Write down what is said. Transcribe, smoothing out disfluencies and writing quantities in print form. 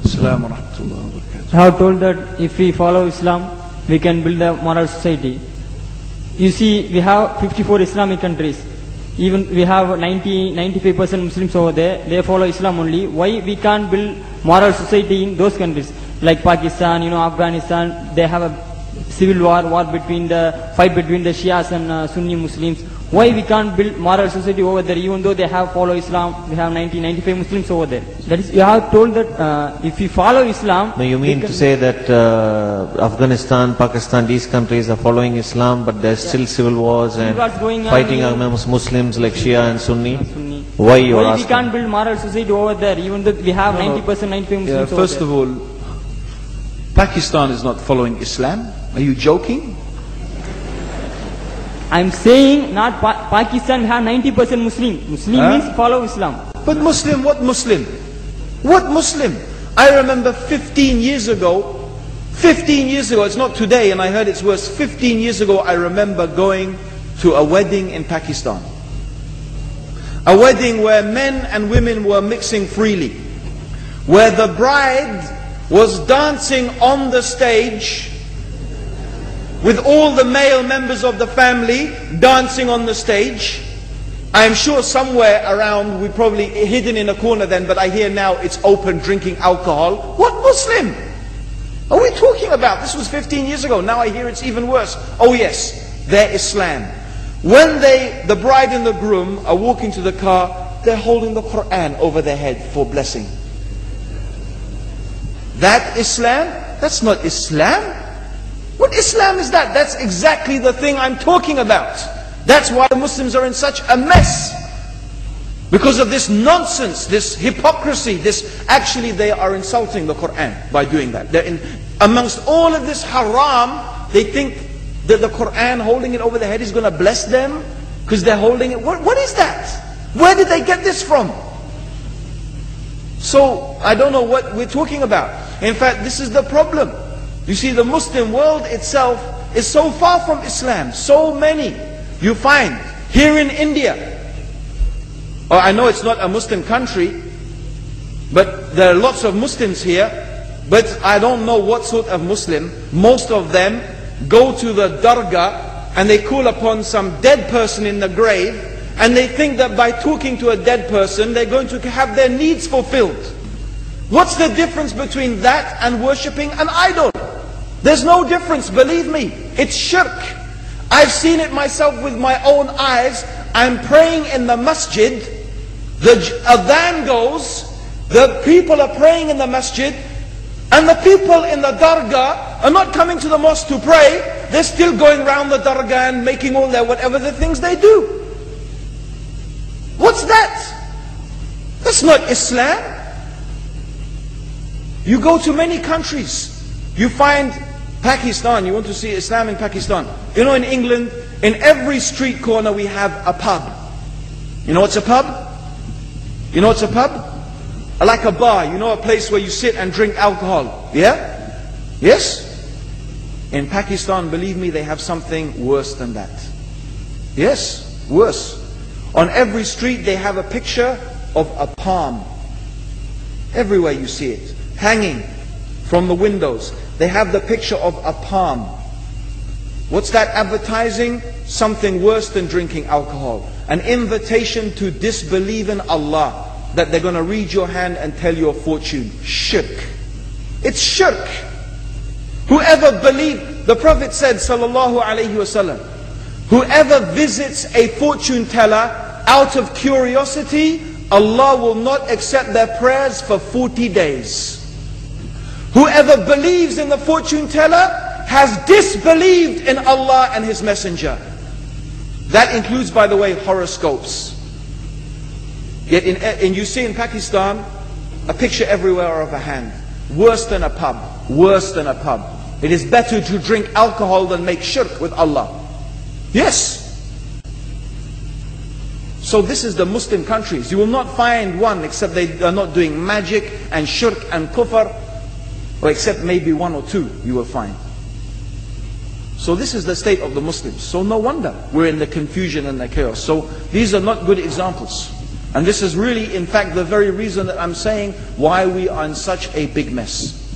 Assalamu alaikum wa barakatuh. I have told that if we follow Islam, we can build a moral society. You see, we have 54 Islamic countries. Even we have 95% Muslims over there. They follow Islam only. Why we can't build moral society in those countries? Like Pakistan, Afghanistan, they have a civil war between the fight between the Shias and Sunni Muslims. Why we can't build moral society over there, even though they have follow Islam? We have 95 Muslims over there. That is, you have told that if we follow Islam. No, you mean to say that Afghanistan, Pakistan, these countries are following Islam, but there's still civil wars and fighting amongst Muslims like Shia and Sunni? Why you are asking? We can't build moral society over there, even though we have 90%, 95 Muslims over there? First of all, Pakistan is not following Islam. Are you joking? I'm saying not Pakistan have 90% Muslim. Muslim means follow Islam. But Muslim, what Muslim? What Muslim? I remember 15 years ago, it's not today and I heard it's worse, 15 years ago I remember going to a wedding in Pakistan. A wedding where men and women were mixing freely. Where the bride was dancing on the stage with all the male members of the family dancing on the stage. I am sure somewhere around, we probably hidden in a corner then, but I hear now it's open, drinking alcohol. What Muslim are we talking about? This was 15 years ago. Now I hear it's even worse. Oh yes, they're Islam. When the bride and the groom are walking to the car, they're holding the Quran over their head for blessing. That Islam? That's not Islam. What Islam is that? That's exactly the thing I'm talking about. That's why Muslims are in such a mess. Because of this nonsense, this hypocrisy, actually they are insulting the Quran by doing that. Amongst all of this haram, they think that the Quran, holding it over their head, is going to bless them because they're holding it. What is that? Where did they get this from? So, I don't know what we're talking about. In fact, this is the problem. You see, the Muslim world itself is so far from Islam. So many you find here in India. I know it's not a Muslim country, but there are lots of Muslims here. But I don't know what sort of Muslim. Most of them go to the dargah and they call upon some dead person in the grave, and they think that by talking to a dead person they're going to have their needs fulfilled. What's the difference between that and worshipping an idol? There's no difference, believe me. It's shirk. I've seen it myself with my own eyes. I'm praying in the masjid. The adhan goes. The people are praying in the masjid. And the people in the dargah are not coming to the mosque to pray. They're still going around the dargah and making all their whatever the things they do. What's that? That's not Islam. You go to many countries. You find Pakistan, you want to see Islam in Pakistan. You know, in England, in every street corner we have a pub. You know what's a pub? You know what's a pub? Like a bar, you know, a place where you sit and drink alcohol. Yeah? Yes? In Pakistan, believe me, they have something worse than that. Yes, worse. On every street they have a picture of a palm. Everywhere you see it, hanging from the windows. They have the picture of a palm. What's that advertising? Something worse than drinking alcohol. An invitation to disbelieve in Allah. That they're going to read your hand and tell your fortune. Shirk. It's shirk. Whoever believed, the Prophet said, sallallahu alayhi wasallam, whoever visits a fortune teller out of curiosity, Allah will not accept their prayers for 40 days. Whoever believes in the fortune teller has disbelieved in Allah and His Messenger. That includes, by the way, horoscopes. Yet and you see in Pakistan a picture everywhere of a hand. Worse than a pub. Worse than a pub. It is better to drink alcohol than make shirk with Allah. Yes. So this is the Muslim countries. You will not find one except they are not doing magic and shirk and kufr. Or except maybe one or two you will find. So this is the state of the Muslims. So no wonder we're in the confusion and the chaos. So these are not good examples. And this is really, in fact, the very reason that I'm saying why we are in such a big mess.